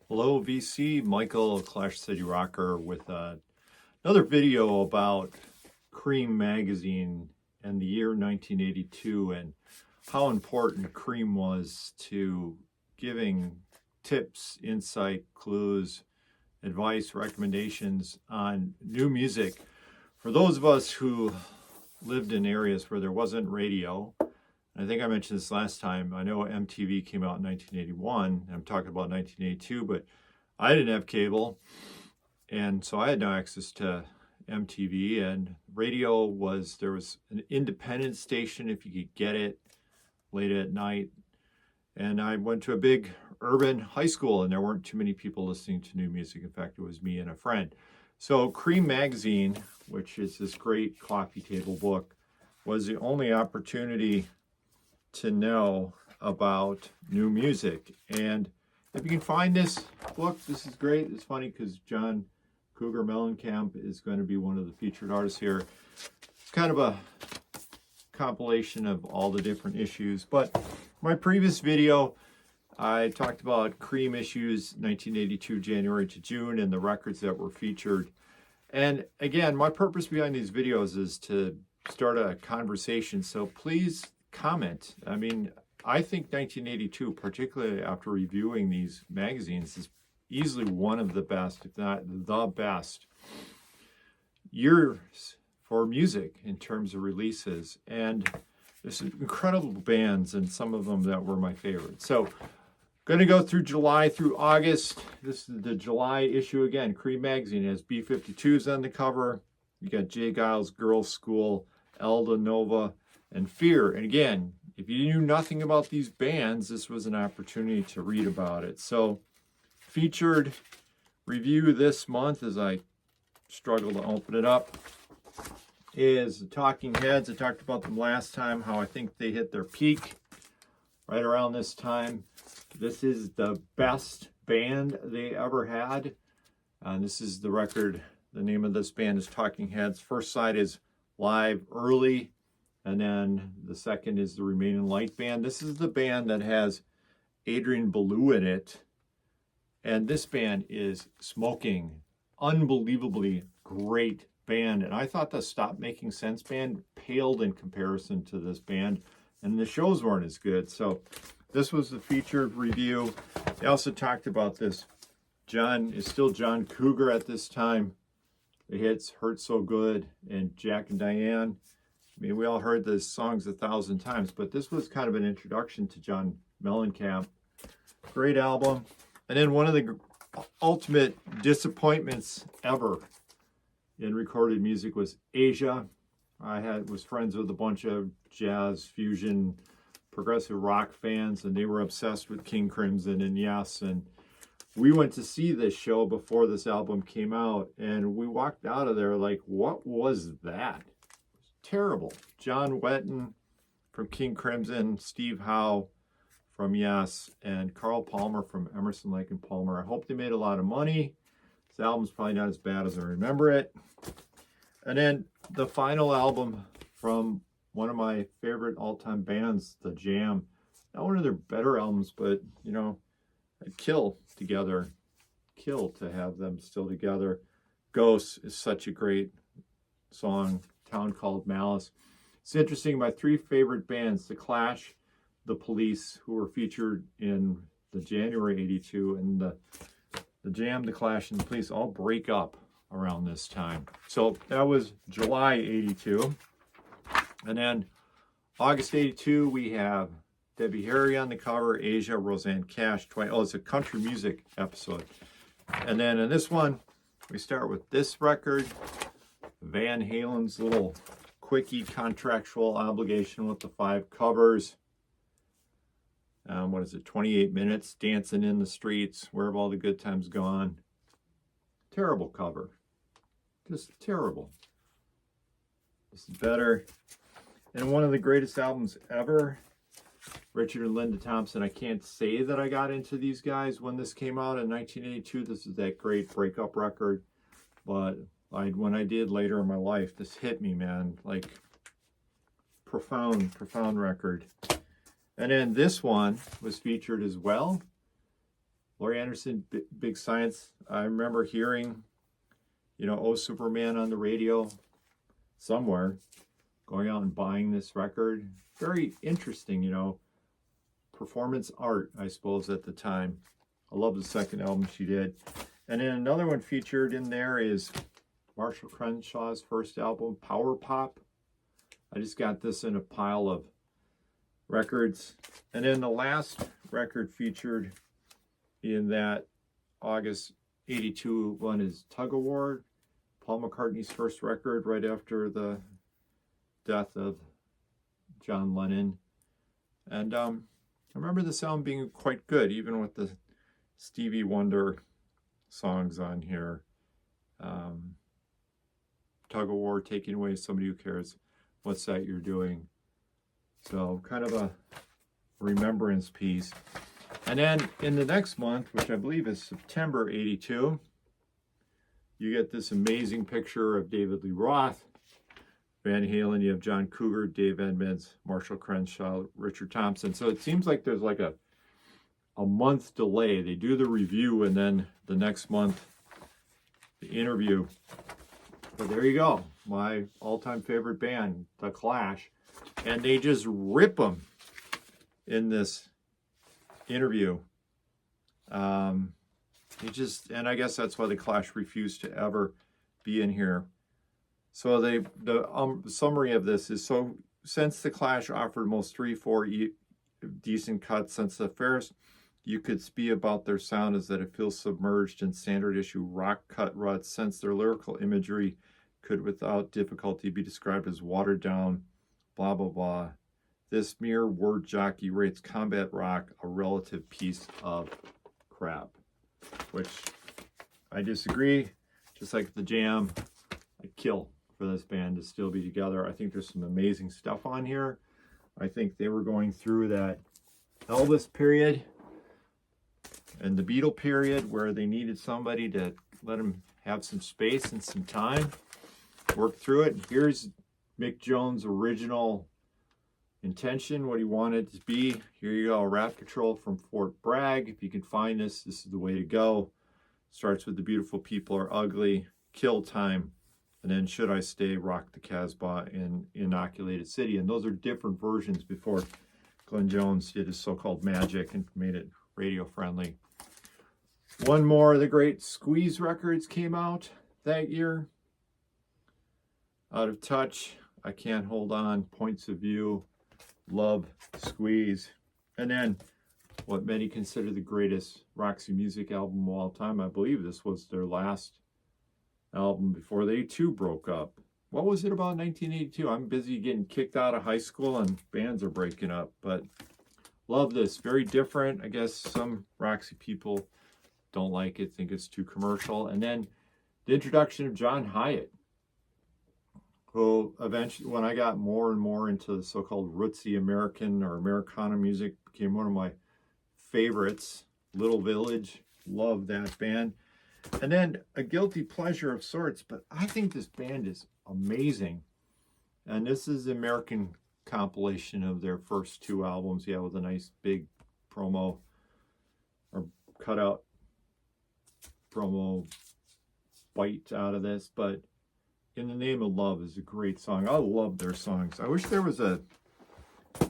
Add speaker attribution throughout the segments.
Speaker 1: Hello, VC. Michael, Clash City Rocker, with another video about Creem magazine and the year 1982 and how important Creem was to giving tips, insight, clues, advice, recommendations on new music for those of us who lived in areas where there wasn't radio. I think I mentioned this last time. I know MTV came out in 1981. I'm talking about 1982, but I didn't have cable. And so I had no access to MTV, and radio there was an independent station if you could get it late at night. And I went to a big urban high school, and there weren't too many people listening to new music. In fact, it was me and a friend. So Creem magazine, which is this great coffee table book, was the only opportunity to know about new music. And if you can find this book, this is great. It's funny because John Cougar Mellencamp is going to be one of the featured artists here. It's kind of a compilation of all the different issues. But my previous video, I talked about Creem issues 1982 January to June and the records that were featured. And again, my purpose behind these videos is to start a conversation. So please comment. I mean, I think 1982, particularly after reviewing these magazines, is easily one of the best, if not the best, years for music in terms of releases. And there's incredible bands, and some of them that were my favorites. So going to go through July through August. This is the July issue again. Creem magazine has B-52s on the cover. You got Jay Giles, Girls School, Elda Nova, and Fear. And again, if you knew nothing about these bands, this was an opportunity to read about it. So featured review this month, as I struggle to open it up, is the Talking Heads. I talked about them last time, how I think they hit their peak right around this time. This is the best band they ever had. And this is the record. The name of this band is Talking Heads. First side is Live Early. And then the second is the Remain in Light band. This is the band that has Adrian Belew in it. And this band is smoking. Unbelievably great band. And I thought the Stop Making Sense band paled in comparison to this band. And the shows weren't as good. So this was the featured review. They also talked about this. John is still John Cougar at this time. The hits Hurt So Good and Jack and Diane. I mean, we all heard the songs 1,000 times, but this was kind of an introduction to John Mellencamp. Great album. And then one of the ultimate disappointments ever in recorded music was Asia. I was friends with a bunch of jazz, fusion, progressive rock fans, and they were obsessed with King Crimson and Yes. And we went to see this show before this album came out, and we walked out of there like, what was that? Terrible. John Wetton from King Crimson, Steve Howe from Yes, and Carl Palmer from Emerson, Lake and Palmer. I hope they made a lot of money. This album's probably not as bad as I remember it. And then the final album from one of my favorite all-time bands, The Jam. Not one of their better albums, but, you know, I'd kill to have them still together. Ghosts is such a great song. Town Called Malice. It's interesting, my three favorite bands, The Clash, The Police, who were featured in the January 82, and the Jam, The Clash, and The Police all break up around this time. So that was July 82. And then August 82, we have Debbie Harry on the cover, Asia, Roseanne Cash. Oh, it's a country music episode. And then in this one, we start with this record, Van Halen's little quickie contractual obligation with the 5 covers. What is it, 28 minutes, Dancing in the Streets, Where Have All the Good Times Gone? Terrible cover. Just terrible. This is better. And one of the greatest albums ever, Richard and Linda Thompson. I can't say that I got into these guys when this came out in 1982. This is that great breakup record. But when I did later in my life, this hit me, man. Like, profound record. And then this one was featured as well. Laurie Anderson, Big Science. I remember hearing, you know, Oh Superman on the radio somewhere, going out and buying this record. Very interesting, you know, performance art, I suppose, at the time. I love the second album she did. And then another one featured in there is Marshall Crenshaw's first album, Power Pop. I just got this in a pile of records. And then the last record featured in that August 82 one is Tug of War, Paul McCartney's first record right after the death of John Lennon. And I remember the sound being quite good, even with the Stevie Wonder songs on here. Tug of War, Taking Away Somebody Who Cares, What's That You're Doing? So kind of a remembrance piece. And then in the next month, which I believe is September 82, you get this amazing picture of David Lee Roth, Van Halen. You have John Cougar, Dave Edmunds, Marshall Crenshaw, Richard Thompson. So it seems like there's like a month delay. They do the review and then the next month, the interview. But there you go. My all-time favorite band, The Clash. And they just rip them in this interview. And I guess that's why The Clash refused to ever be in here. So the summary of this is, so since The Clash offered most 3-4 decent cuts, since the fairest you could speak about their sound is that it feels submerged in standard issue rock cut ruts, since their lyrical imagery could without difficulty be described as watered down, blah, blah, blah. This mere word jockey rates combat rock a relative piece of crap, which I disagree. Just like the Jam, I'd kill for this band to still be together. I think there's some amazing stuff on here. I think they were going through that Elvis period and the Beatle period where they needed somebody to let them have some space and some time, work through it. Here's Mick Jones' original intention, what he wanted to be. Here you go, Rat Patrol from Fort Bragg. If you can find this, this is the way to go. Starts with The Beautiful People Are Ugly, Kill Time, and then Should I Stay, Rock the Casbah, and Inoculated City. And those are different versions before Glenn Jones did his so-called magic and made it radio friendly. One more of the great Squeeze records came out that year. Out of Touch, I Can't Hold On, Points of View, Love, Squeeze. And then what many consider the greatest Roxy Music album of all time. I believe this was their last album before they too broke up. What was it about 1982? I'm busy getting kicked out of high school and bands are breaking up, but love this. Very different. I guess some Roxy people don't like it, think it's too commercial. And then the introduction of John Hyatt, who eventually, when I got more and more into the so-called rootsy American or Americana music, became one of my favorites. Little Village, love that band. And then a guilty pleasure of sorts, but I think this band is amazing. And this is the American compilation of their first two albums, yeah, with a nice big promo or cutout promo bite out of this. But In the Name of Love is a great song. I love their songs. I wish there was a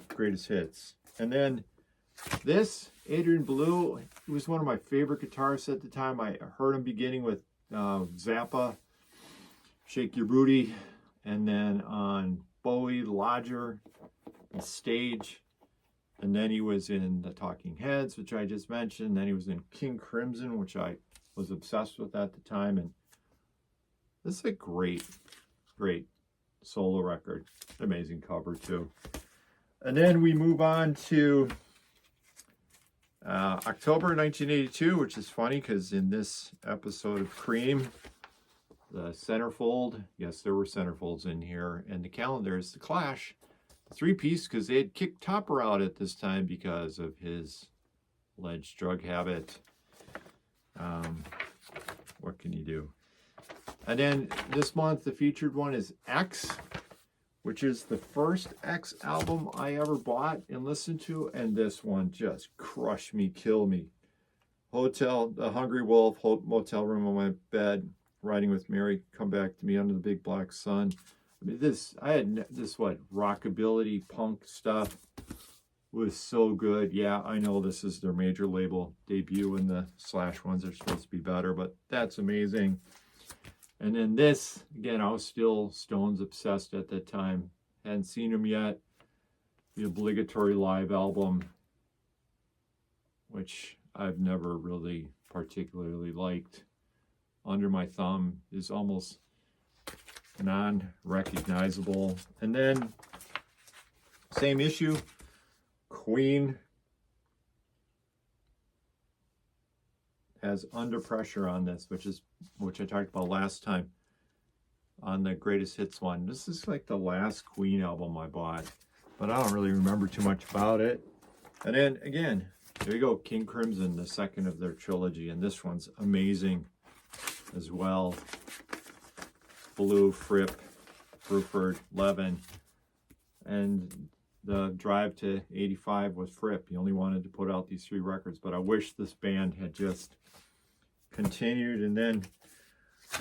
Speaker 1: greatest hits. And then this, Adrian Belew, he was one of my favorite guitarists at the time. I heard him beginning with Zappa, Shake Your Booty, and then on Bowie, Lodger, and Stage. And then he was in the Talking Heads, which I just mentioned. Then he was in King Crimson, which I was obsessed with at the time. And this is a great, great solo record. Amazing cover, too. And then we move on to October 1982, which is funny because in this episode of Creem, the centerfold, yes, there were centerfolds in here, and the calendar is The Clash, three-piece, because they had kicked Topper out at this time because of his alleged drug habit. What can you do? And then this month, the featured one is X, which is the first X album I ever bought and listened to, and this one just crushed me, kill me. Hotel, The Hungry Wolf, Motel Room on My Bed, Riding with Mary, Come Back to Me, Under the Big Black Sun. I mean, I had this, rockabilly punk stuff was so good. Yeah, I know this is their major label debut, and the Slash ones are supposed to be better, but that's amazing. And then this, again, I was still Stones obsessed at that time. Hadn't seen them yet. The obligatory live album, which I've never really particularly liked. Under My Thumb is almost non-recognizable. And then, same issue, Queen has Under Pressure on this, which I talked about last time on the Greatest Hits one. This is like the last Queen album I bought, but I don't really remember too much about it. And then again, there you go, King Crimson, the second of their trilogy, and this one's amazing as well. Blue, Fripp, Bruford, Levin, and the drive to 85 was Fripp. He only wanted to put out these 3 records, but I wish this band had just continued. And then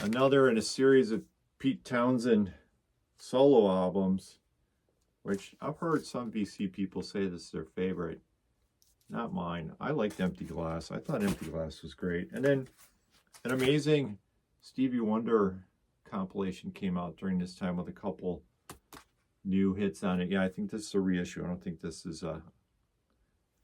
Speaker 1: another in a series of Pete Townsend solo albums, which I've heard some BC people say this is their favorite. Not mine. I liked Empty Glass. I thought Empty Glass was great. And then an amazing Stevie Wonder compilation came out during this time with a couple new hits on it. Yeah, I think this is a reissue. I don't think this is an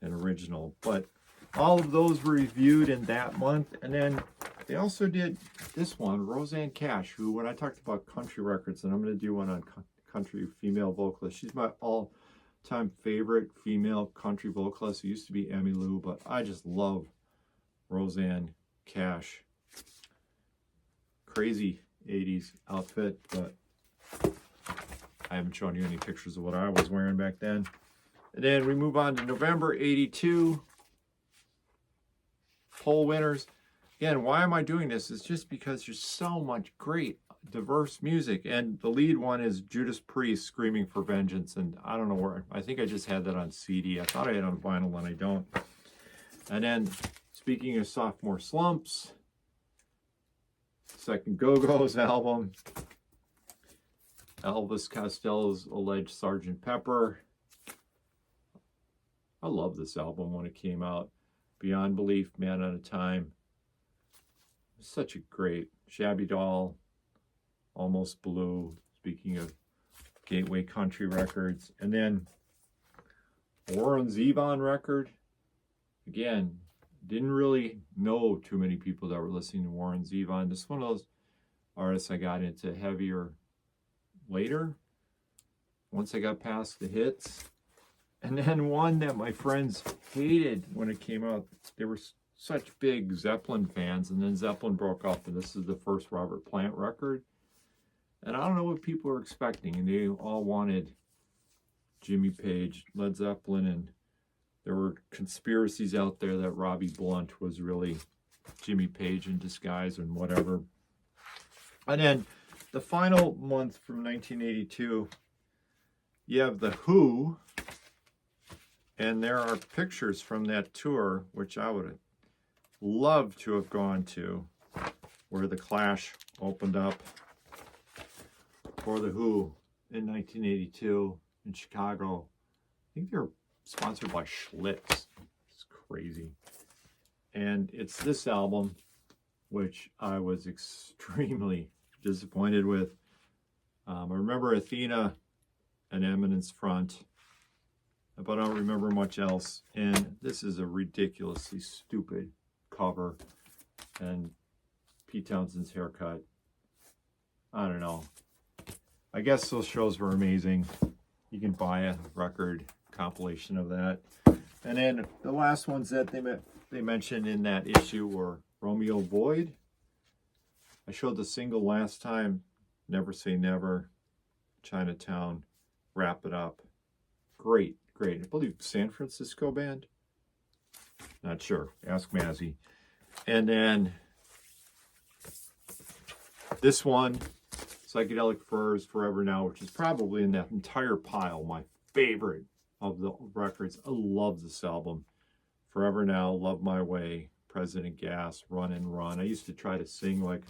Speaker 1: original. But all of those were reviewed in that month. And then they also did this one, Rosanne Cash, who, when I talked about country records, and I'm going to do one on country female vocalist, she's my all-time favorite female country vocalist. It used to be Emmylou, but I just love Rosanne Cash. Crazy 80s outfit, but I haven't shown you any pictures of what I was wearing back then. And then we move on to November 82. Poll winners. Again, why am I doing this? It's just because there's so much great, diverse music. And the lead one is Judas Priest, Screaming for Vengeance. And I don't know where, I think I just had that on CD. I thought I had it on vinyl, and I don't. And then, speaking of sophomore slumps, second Go-Go's album, Elvis Costello's alleged Sgt. Pepper. I love this album when it came out. Beyond Belief, Man at a Time. Such a great Shabby Doll, Almost Blue, speaking of Gateway Country records. And then Warren Zevon record. Again, didn't really know too many people that were listening to Warren Zevon. This is one of those artists I got into heavier later, once I got past the hits. And then one that my friends hated when it came out. They were such big Zeppelin fans, and then Zeppelin broke up, and this is the first Robert Plant record. And I don't know what people were expecting, and they all wanted Jimmy Page, Led Zeppelin, and there were conspiracies out there that Robbie Blunt was really Jimmy Page in disguise and whatever. And then the final month from 1982, you have The Who, and there are pictures from that tour, which I would have loved to have gone to, where the Clash opened up for The Who in 1982 in Chicago. I think they were sponsored by Schlitz. It's crazy. And it's this album, which I was extremely disappointed with. I remember Athena and Eminence Front, but I don't remember much else. And this is a ridiculously stupid cover. And Pete Townsend's haircut. I don't know. I guess those shows were amazing. You can buy a record compilation of that. And then the last ones that they mentioned in that issue were Romeo Void. I showed the single last time, Never Say Never, Chinatown, Wrap It Up. Great, great. I believe San Francisco band. Not sure. Ask Mazzy. And then this one, Psychedelic Furs, Forever Now, which is probably in that entire pile my favorite of the records. I love this album. Forever Now, Love My Way, President Gas, Run and Run. I used to try to sing like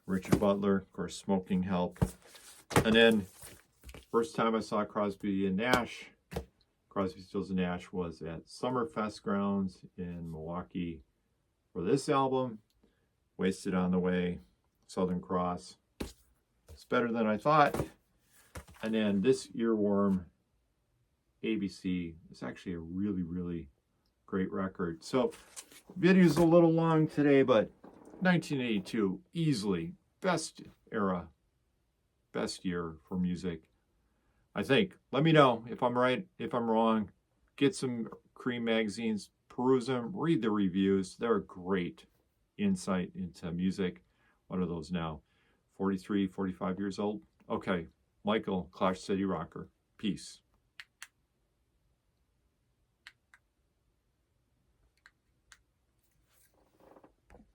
Speaker 1: Richard Butler. Of course, smoking helped. And then first time I saw Crosby and Nash, Crosby, Stills and Nash, was at Summerfest grounds in Milwaukee for this album, Wasted on the Way, Southern Cross. It's better than I thought. And then this earworm, ABC, is actually a really, really great record. So video's a little long today, but 1982, easily best era, best year for music, I think. Let me know if I'm right, if I'm wrong. Get some Creem magazines, peruse them, read the reviews. They're a great insight into music. What are those now? 43, 45 years old? Okay, Michael, Clash City Rocker. Peace.